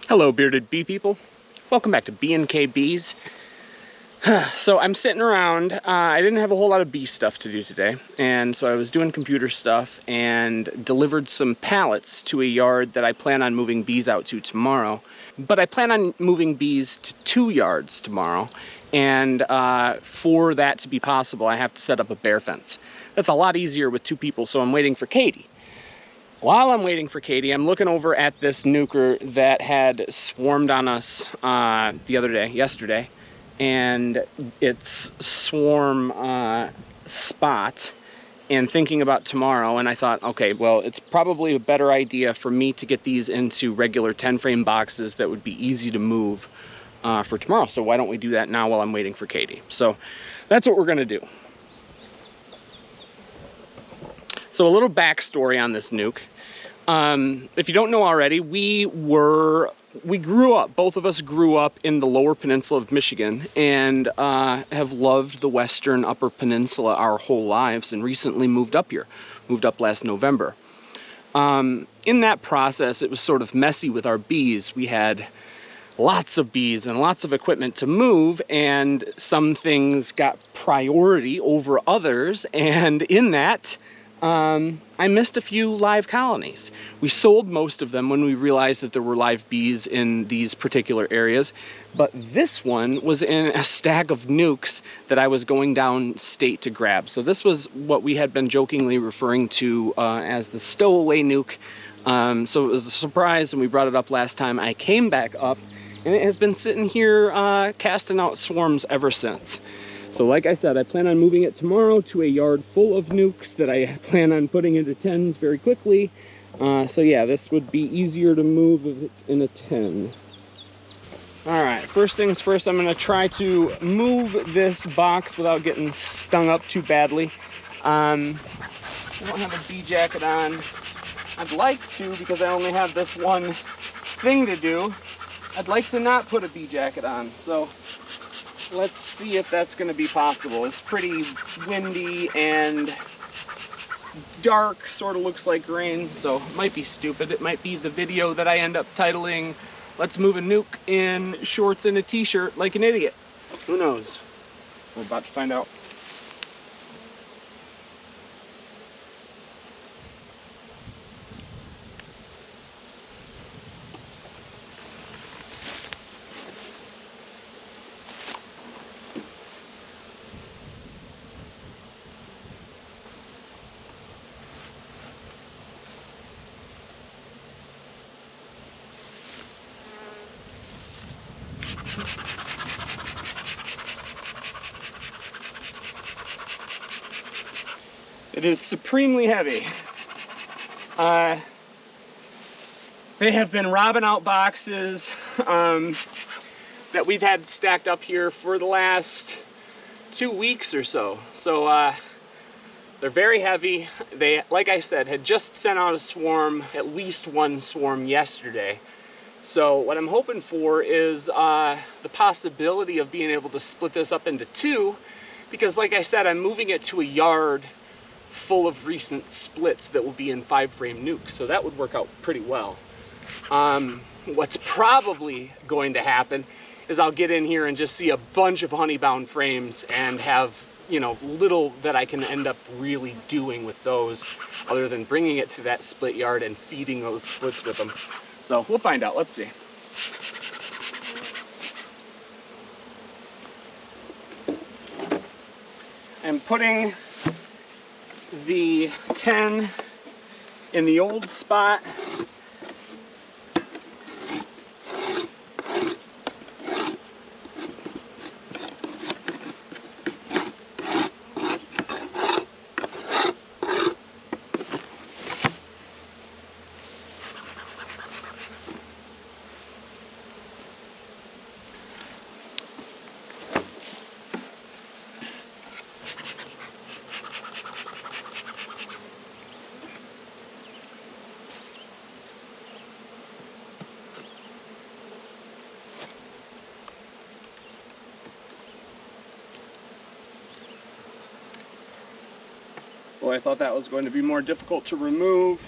Hello, bearded bee people. Welcome back to B&K Bees. So I'm sitting around. I didn't have a whole lot of bee stuff to do today, and so I was doing computer stuff and delivered some pallets to a yard that I plan on moving bees out to tomorrow. But I plan on moving bees to 2 yards tomorrow, and for that to be possible, I have to set up a bear fence. That's a lot easier with 2 people, so I'm waiting for Katie. While I'm waiting for Katie, I'm looking over at this nuker that had swarmed on us yesterday, and its swarm spot, and thinking about tomorrow, and I thought, okay, well, it's probably a better idea for me to get these into regular 10-frame boxes that would be easy to move for tomorrow. So why don't we do that now while I'm waiting for Katie? So that's what we're gonna do. So a little backstory on this nuke. If you don't know already, we grew up, both of us grew up in the lower peninsula of Michigan, and have loved the western upper peninsula our whole lives, and recently moved up here, moved up last November. In that process, it was sort of messy with our bees. We had lots of bees and lots of equipment to move, and some things got priority over others, and in that, I missed a few live colonies. We sold most of them when we realized that there were live bees in these particular areas, but this one was in a stack of nukes that I was going down state to grab. So this was what we had been jokingly referring to as the stowaway nuke. So it was a surprise, and we brought it up last time. I came back up, and it has been sitting here casting out swarms ever since. So like I said, I plan on moving it tomorrow to a yard full of nukes that I plan on putting into 10s very quickly. So yeah, this would be easier to move if it's in a 10. All right, first things first, I'm gonna try to move this box without getting stung up too badly. I don't have a bee jacket on. I'd like to, because I only have this one thing to do. I'd like to not put a bee jacket on, so let's see if that's going to be possible. It's pretty windy and dark, sort of looks like rain, so it might be stupid. It might be the video that I end up titling, "Let's Move a Nuke in Shorts and a T-Shirt Like an Idiot." Who knows? We're about to find out. It is supremely heavy. They have been robbing out boxes that we've had stacked up here for the last 2 weeks or so. So they're very heavy. They, like I said, had just sent out a swarm, at least one swarm yesterday. So what I'm hoping for is the possibility of being able to split this up into 2, because like I said, I'm moving it to a yard full of recent splits that will be in 5-frame nukes, so that would work out pretty well. What's probably going to happen is I'll get in here and just see a bunch of honey-bound frames and have, you know, little that I can end up really doing with those other than bringing it to that split yard and feeding those splits with them. So we'll find out. Let's see. I'm putting the 10 in the old spot. Boy, I thought that was going to be more difficult to remove.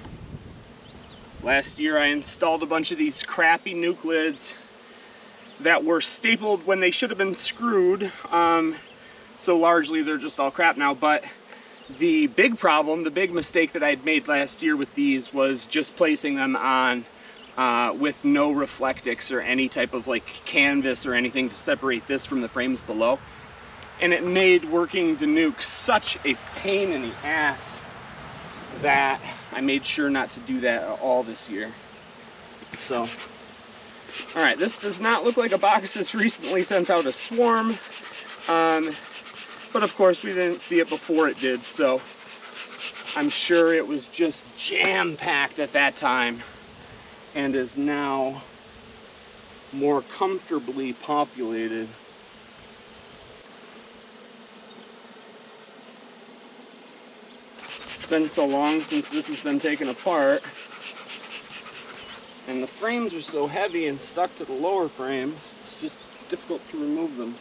Last year I installed a bunch of these crappy nuke lids that were stapled when they should have been screwed. So largely they're just all crap now, but the big problem, the big mistake that I'd made last year with these was just placing them on with no reflectix or any type of like canvas or anything to separate this from the frames below. And it made working the nuke such a pain in the ass that I made sure not to do that at all this year. So, all right, this does not look like a box that's recently sent out a swarm. But of course we didn't see it before it did, so I'm sure it was just jam-packed at that time and is now more comfortably populated. It's been so long since this has been taken apart, and the frames are so heavy and stuck to the lower frames, it's just difficult to remove them.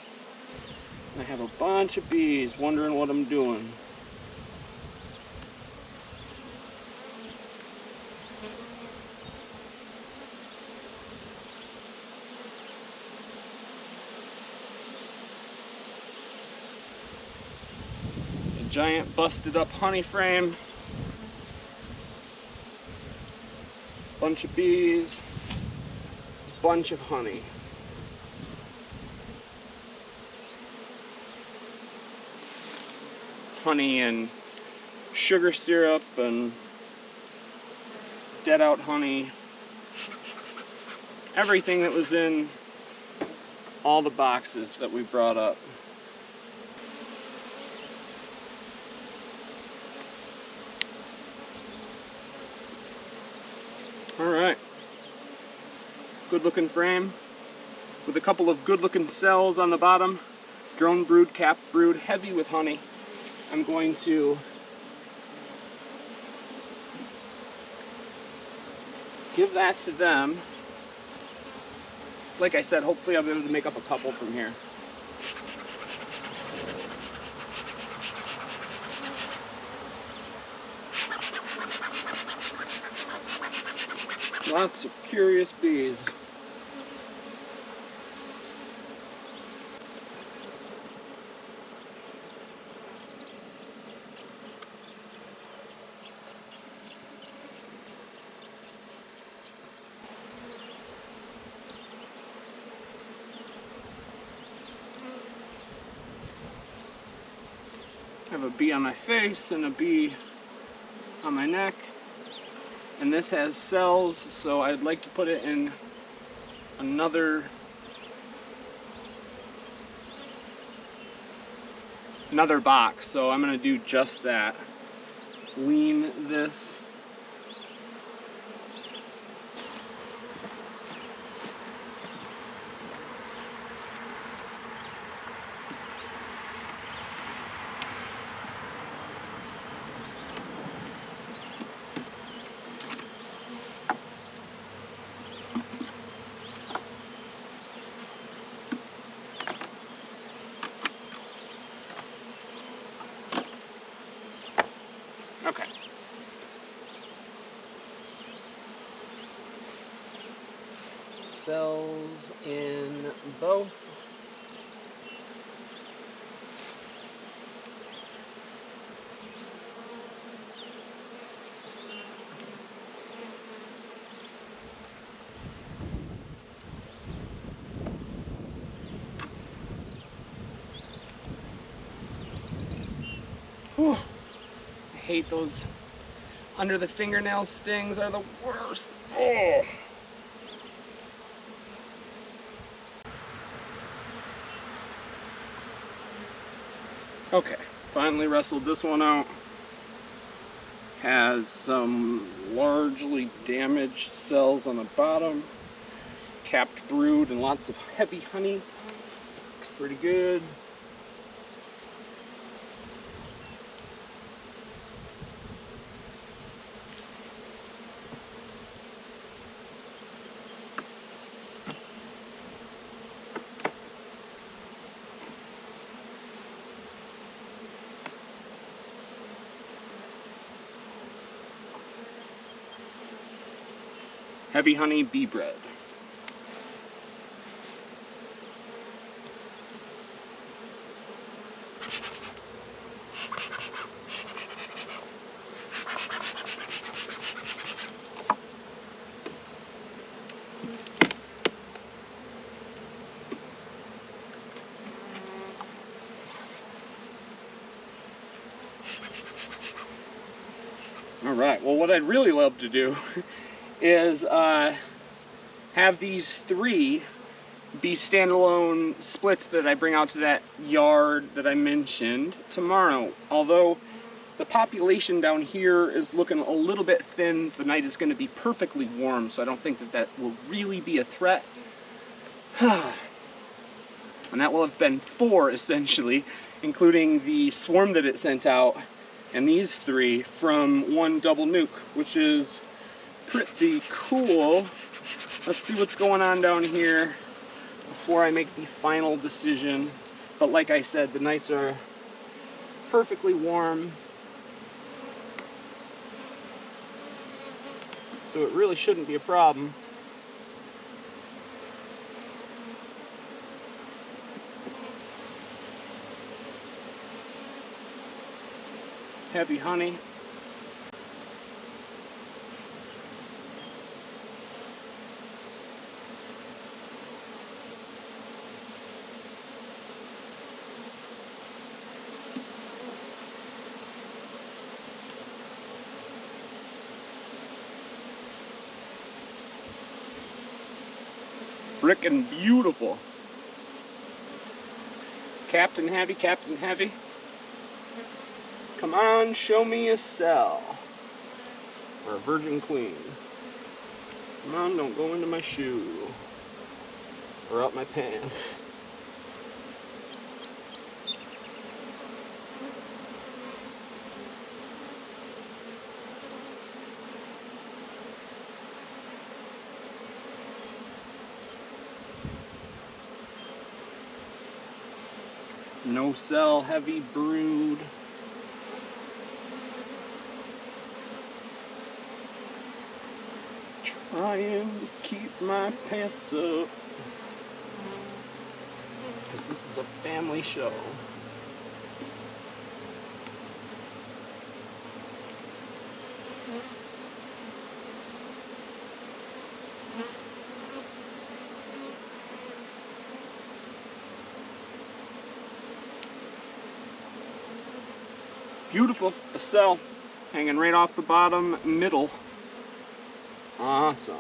I have a bunch of bees wondering what I'm doing. A giant busted up honey frame. Bunch of bees. Bunch of honey. Honey and sugar syrup and dead out honey. Everything that was in all the boxes that we brought up. Alright. Good looking frame with a couple of good looking cells on the bottom. Drone brood, cap brood, heavy with honey. I'm going to give that to them. Like I said, hopefully I'll be able to make up a couple from here. Lots of curious bees. I have a bee on my face and a bee on my neck, and this has cells, so I'd like to put it in another box. So I'm going to do just that. Lean this. Okay. Cells in both. Whew. I hate those under the fingernail stings, are the worst. Oh. Okay, finally wrestled this one out. Has some largely damaged cells on the bottom. Capped brood and lots of heavy honey. Looks pretty good. heavy honey bee bread. Alright, well what I'd really love to do is have these 3 be standalone splits that I bring out to that yard that I mentioned tomorrow. Although the population down here is looking a little bit thin, the night is going to be perfectly warm, so I don't think that that will really be a threat. And that will have been 4 essentially, including the swarm that it sent out, and these 3 from one double nuke, which is pretty cool. Let's see what's going on down here before I make the final decision. But like I said, the nights are perfectly warm, so it really shouldn't be a problem. Heavy honey. Frickin' beautiful. Captain Heavy, Captain Heavy. Come on, show me a cell. Or a virgin queen. Come on, don't go into my shoe. Or up my pants. No cell, heavy brood. Trying to keep my pants up, because this is a family show. Beautiful, a cell hanging right off the bottom middle. Awesome.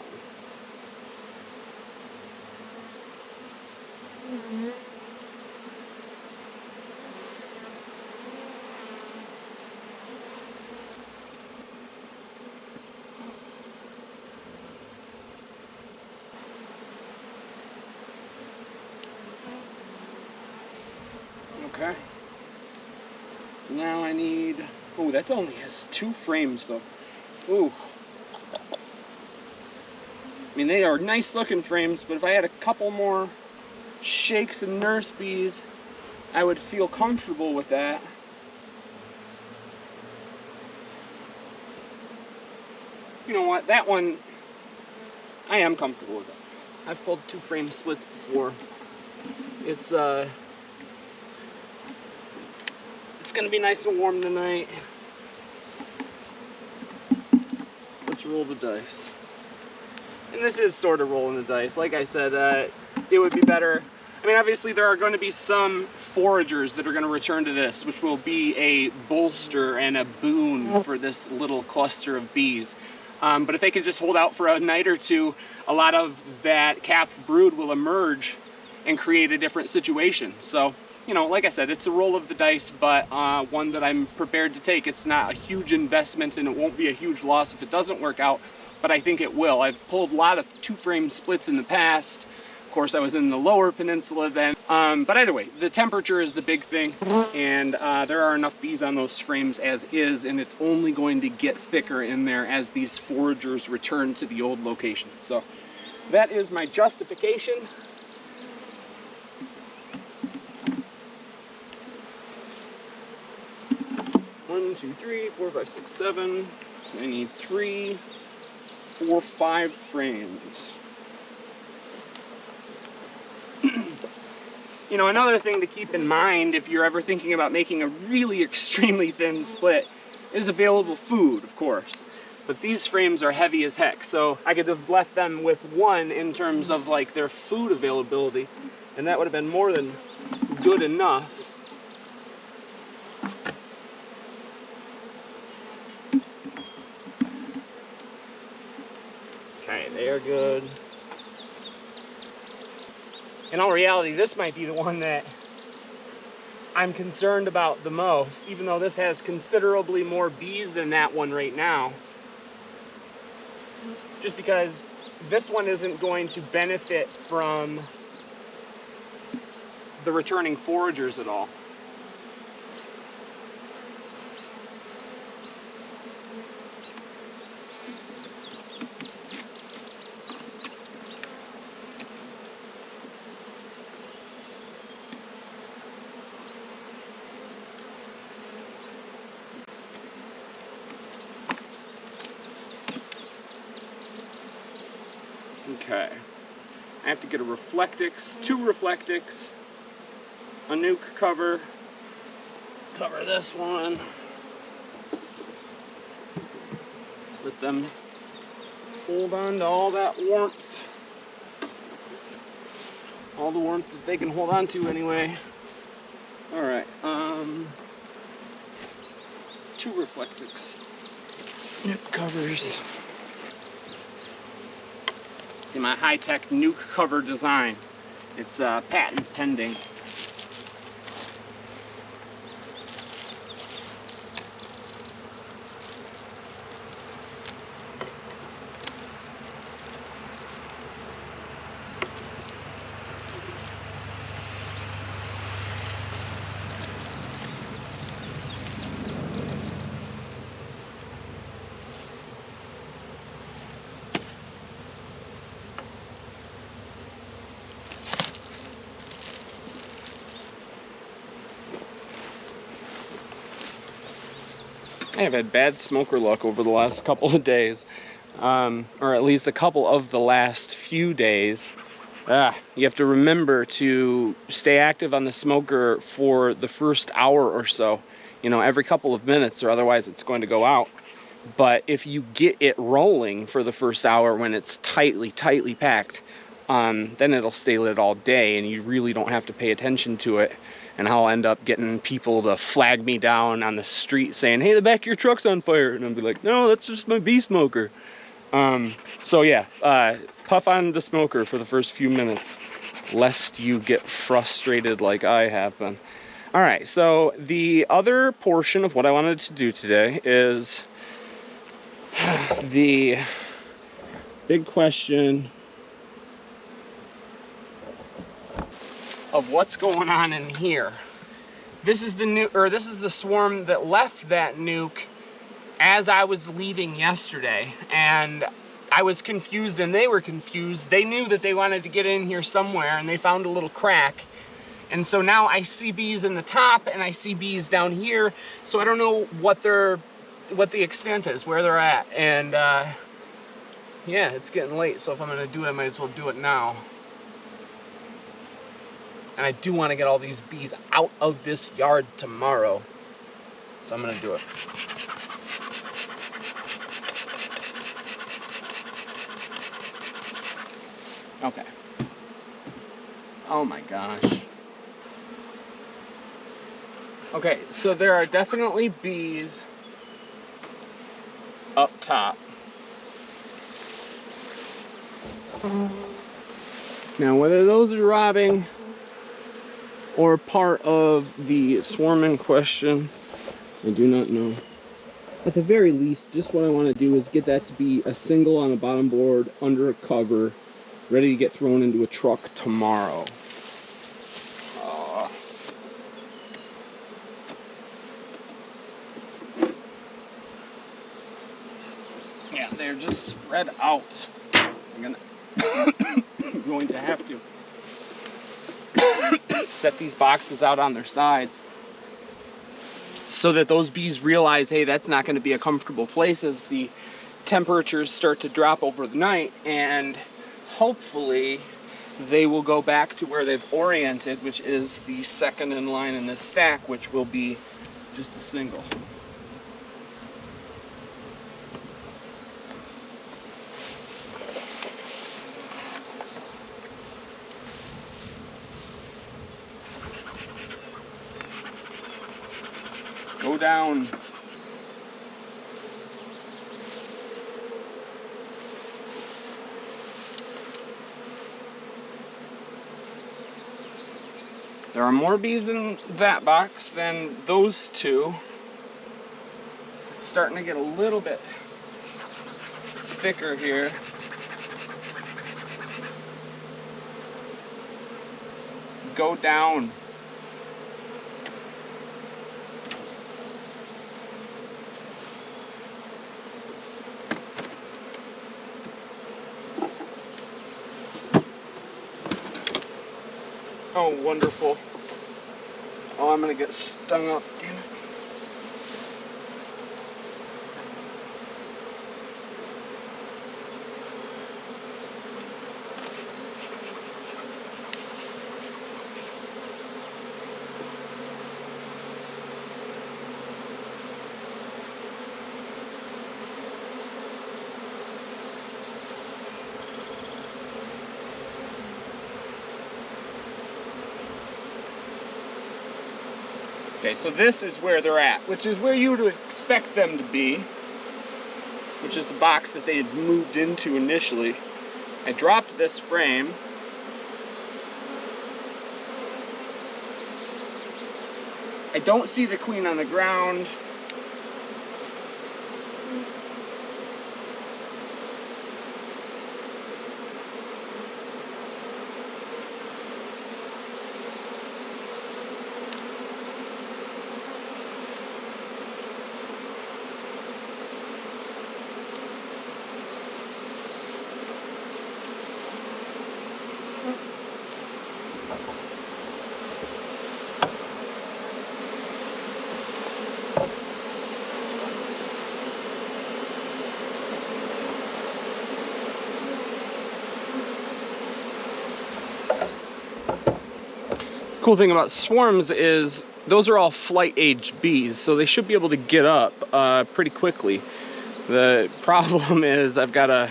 Okay. Now I need, oh, that only has 2 frames though. Ooh. I mean, they are nice looking frames, but if I had a couple more shakes and nurse bees, I would feel comfortable with that. You know what, that one, I am comfortable with it. I've pulled 2 frame splits before. It's gonna be nice and warm tonight. Let's roll the dice. And this is sort of rolling the dice. Like I said, it would be better. I mean, obviously there are going to be some foragers that are going to return to this, which will be a bolster and a boon for this little cluster of bees. But if they can just hold out for a night or 2, a lot of that capped brood will emerge and create a different situation. So, you know, like I said, it's a roll of the dice, but one that I'm prepared to take. It's not a huge investment, and it won't be a huge loss if it doesn't work out, but I think it will. I've pulled a lot of 2-frame splits in the past. Of course, I was in the lower peninsula then. But either way, the temperature is the big thing, and there are enough bees on those frames as is, and it's only going to get thicker in there as these foragers return to the old location. So that is my justification. One, two, three, 4, 5, 6, 7. I need 3 for 5 frames. You know, another thing to keep in mind if you're ever thinking about making a really extremely thin split is available food, of course. But these frames are heavy as heck, so I could have left them with 1 in terms of like their food availability, and that would have been more than good enough. Okay, they are good. In all reality, this might be the one that I'm concerned about the most, even though this has considerably more bees than that one right now. Just because this one isn't going to benefit from the returning foragers at all. Okay, I have to get a Reflectix, 2 Reflectix, a nuke cover this one, let them hold on to all that warmth, all the warmth that they can hold on to anyway. All right, 2 Reflectix nuke covers. See my high-tech nuke cover design. It's patent pending. I have had bad smoker luck over the last couple of days, or at least a couple of the last few days. You have to remember to stay active on the smoker for the first hour or so, you know, every couple of minutes, or otherwise it's going to go out. But if you get it rolling for the first hour when it's tightly packed, then it'll stay lit all day and you really don't have to pay attention to it. And I'll end up getting people to flag me down on the street saying, hey, the back of your truck's on fire. And I'll be like, no, that's just my bee smoker. So yeah, puff on the smoker for the first few minutes, lest you get frustrated like I have been. All right, so the other portion of what I wanted to do today is the big question of what's going on in here. This is the swarm that left that nuke as I was leaving yesterday, and I was confused and they were confused. They knew that they wanted to get in here somewhere and they found a little crack. And so now I see bees in the top and I see bees down here. So I don't know what the extent is, where they're at. And yeah, it's getting late. So if I'm gonna do it, I might as well do it now. And I do want to get all these bees out of this yard tomorrow. So I'm gonna do it. Okay. Oh my gosh. Okay, so there are definitely bees up top. Now, whether those are robbing or part of the swarm in question, I do not know. At the very least, just what I want to do is get that to be a single on a bottom board under a cover, ready to get thrown into a truck tomorrow. Yeah, they're just spread out. I'm going to have to set these boxes out on their sides so that those bees realize, hey, that's not going to be a comfortable place as the temperatures start to drop over the night, and hopefully they will go back to where they've oriented, which is the second in line in this stack, which will be just a single. Go down. There are more bees in that box than those two. It's starting to get a little bit thicker here. Go down. Oh, wonderful. Oh, I'm gonna get stung up, damn it. Okay, so this is where they're at, which is where you would expect them to be, which is the box that they had moved into initially. I dropped this frame. I don't see the queen on the ground. Cool thing about swarms is those are all flight age bees, so they should be able to get up pretty quickly. The problem is I've got to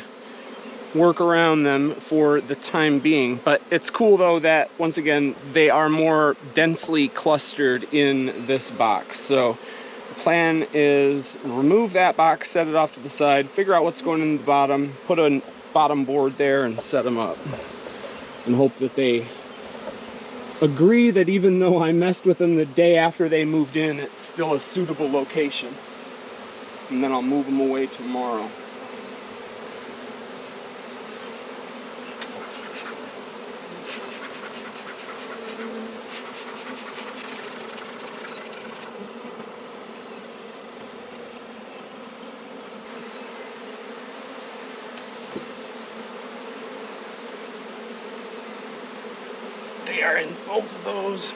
work around them for the time being, but it's cool though that once again they are more densely clustered in this box. So the plan is remove that box, set it off to the side, figure out what's going in the bottom, put a bottom board there and set them up, and hope that they agree that even though I messed with them the day after they moved in, it's still a suitable location. And then I'll move them away tomorrow. They are in both of those.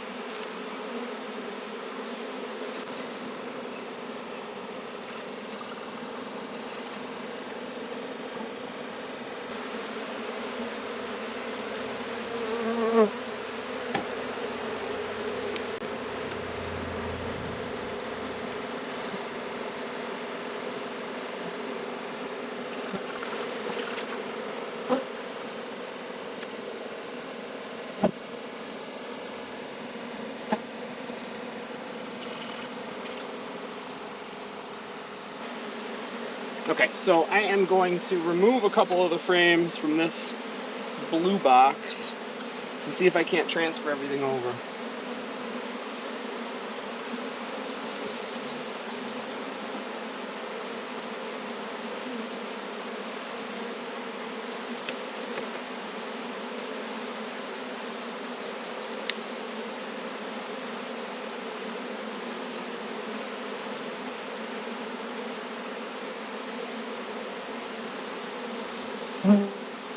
Okay, so I am going to remove a couple of the frames from this blue box and see if I can't transfer everything over.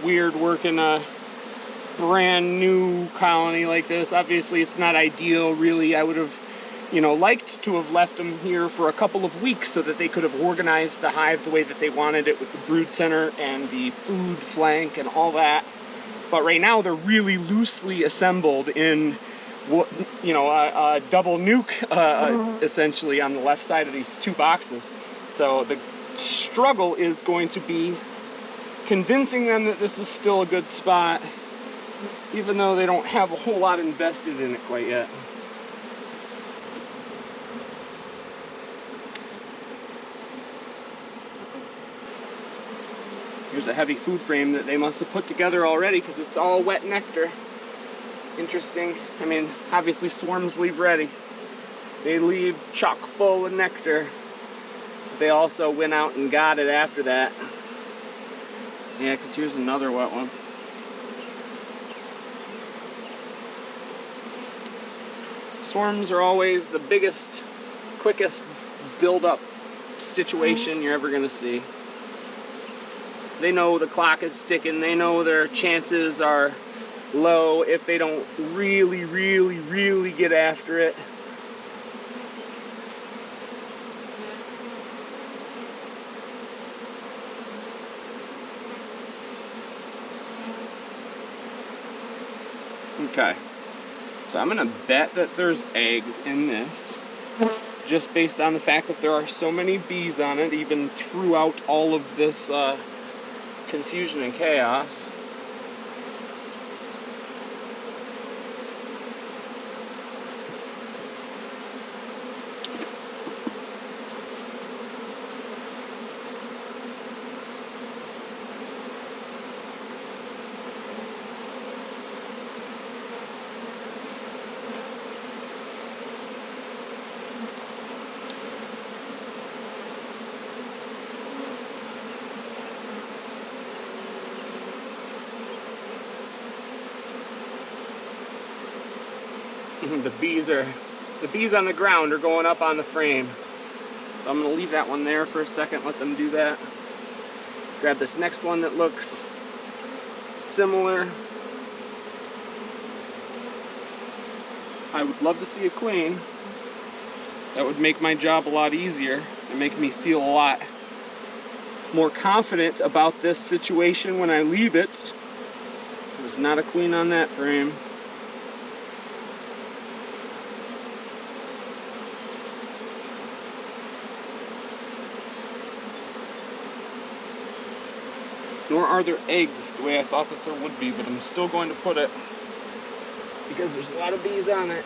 Weird working a brand new colony like this. Obviously it's not ideal really. I would have you know, liked to have left them here for a couple of weeks so that they could have organized the hive the way that they wanted it with the brood center and the food flank and all that. But right now they're really loosely assembled in what, you know, a double nuke essentially on the left side of these two boxes. So the struggle is going to be convincing them that this is still a good spot, even though they don't have a whole lot invested in it quite yet. Here's a heavy food frame that they must have put together already because it's all wet nectar. Interesting. I mean, obviously swarms leave ready. They leave chock full of nectar. They also went out and got it after that. Yeah, because here's another wet one. Swarms are always the biggest, quickest build-up situation you're ever going to see. They know the clock is ticking. They know their chances are low if they don't really get after it. Okay, so I'm gonna bet that there's eggs in this, just based on the fact that there are so many bees on it, even throughout all of this confusion and chaos. The bees on the ground are going up on the frame. So I'm going to leave that one there for a second, let them do that. Grab this next one that looks similar. I would love to see a queen. That would make my job a lot easier and make me feel a lot more confident about this situation when I leave it. There's not a queen on that frame. Nor are there eggs the way I thought that there would be, but I'm still going to put it because there's a lot of bees on it.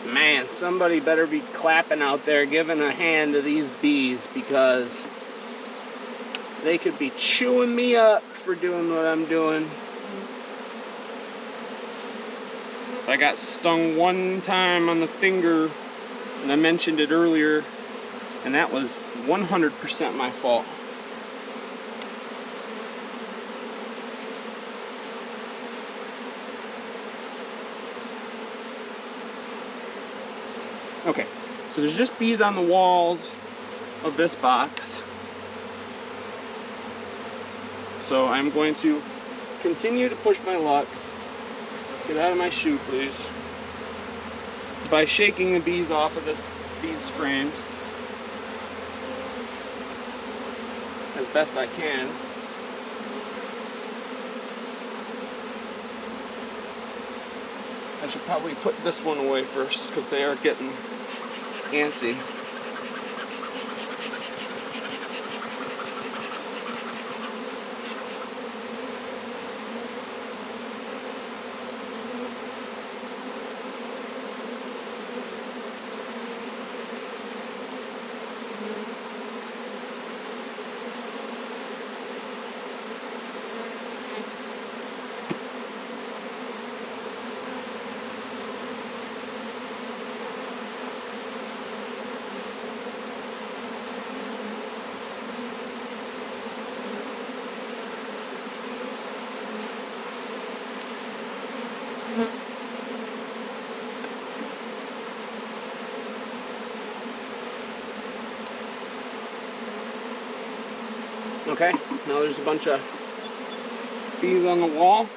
Man, somebody better be clapping out there, giving a hand to these bees, because they could be chewing me up for doing what I'm doing. I got stung one time on the finger, and I mentioned it earlier, and that was 100% my fault. Okay, so there's just bees on the walls of this box. So I'm going to continue to push my luck. Get out of my shoe, please. By shaking the bees off of these frames as best I can. I should probably put this one away first because they are getting antsy. Okay, now there's a bunch of bees on the wall.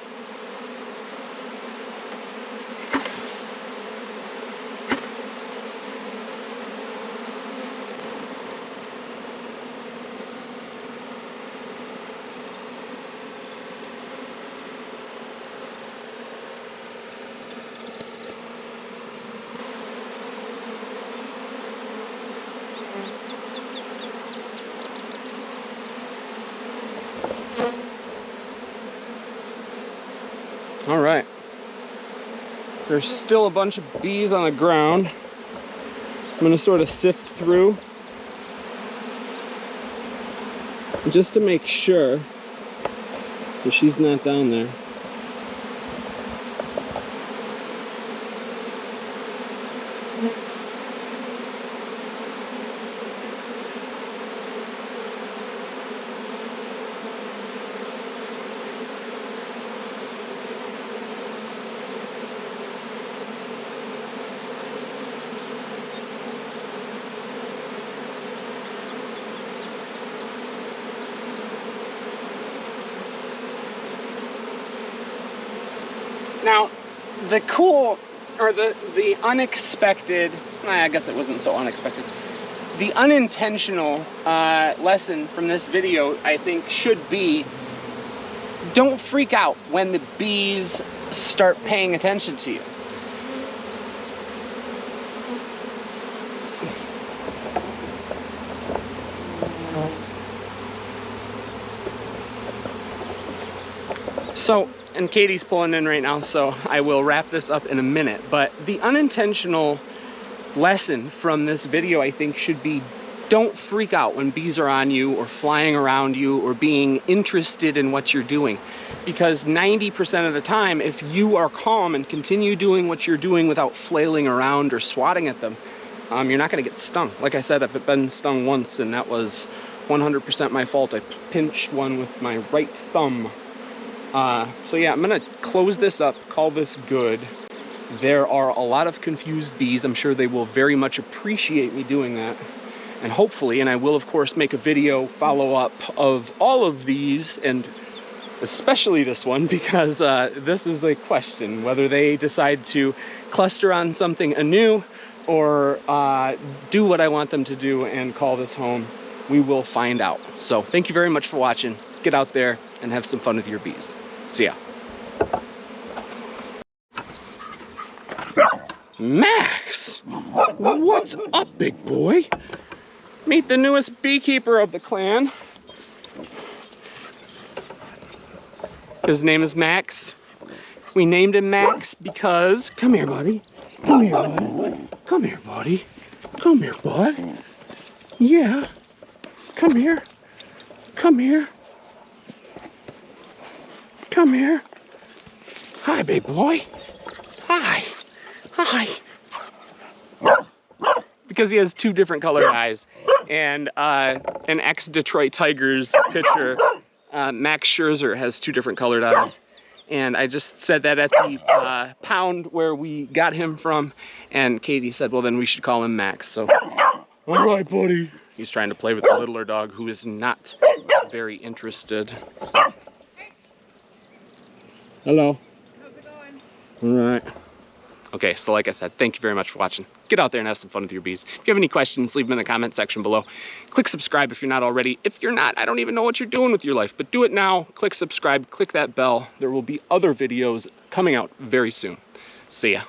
All right, there's still a bunch of bees on the ground. I'm gonna sort of sift through just to make sure that she's not down there. Now, the unexpected, I guess it wasn't so unexpected. The unintentional lesson from this video, I think, should be, don't freak out when the bees start paying attention to you. So, and Katie's pulling in right now, so I will wrap this up in a minute. But the unintentional lesson from this video, I think, should be, don't freak out when bees are on you or flying around you or being interested in what you're doing. Because 90% of the time, if you are calm and continue doing what you're doing without flailing around or swatting at them, you're not gonna get stung. Like I said, I've been stung once, and that was 100% my fault. I pinched one with my right thumb. So yeah, I'm gonna close this up, call this good. There are a lot of confused bees. I'm sure they will very much appreciate me doing that. And hopefully, and I will of course make a video follow-up of all of these, and especially this one, because this is a question, whether they decide to cluster on something anew or do what I want them to do and call this home. We will find out. So thank you very much for watching. Get out there and have some fun with your bees. See ya. Max! What's up, big boy? Meet the newest beekeeper of the clan. His name is Max. We named him Max because... Come here, buddy. Come here, bud. Come here, buddy. Come here, bud. Yeah. Come here. Come here. Come here. Hi, big boy. Hi. Hi. Because he has two different colored eyes. And an ex-Detroit Tigers pitcher, Max Scherzer, has two different colored eyes. And I just said that at the pound where we got him from. And Katie said, well, then we should call him Max. So, all right, buddy. He's trying to play with the littler dog, who is not very interested. Hello. How's it going? All right. Okay, so like I said, thank you very much for watching. Get out there and have some fun with your bees. If you have any questions, leave them in the comment section below. Click subscribe if you're not already. If you're not, I don't even know what you're doing with your life, but do it now. Click subscribe, click that bell. There will be other videos coming out very soon. See ya.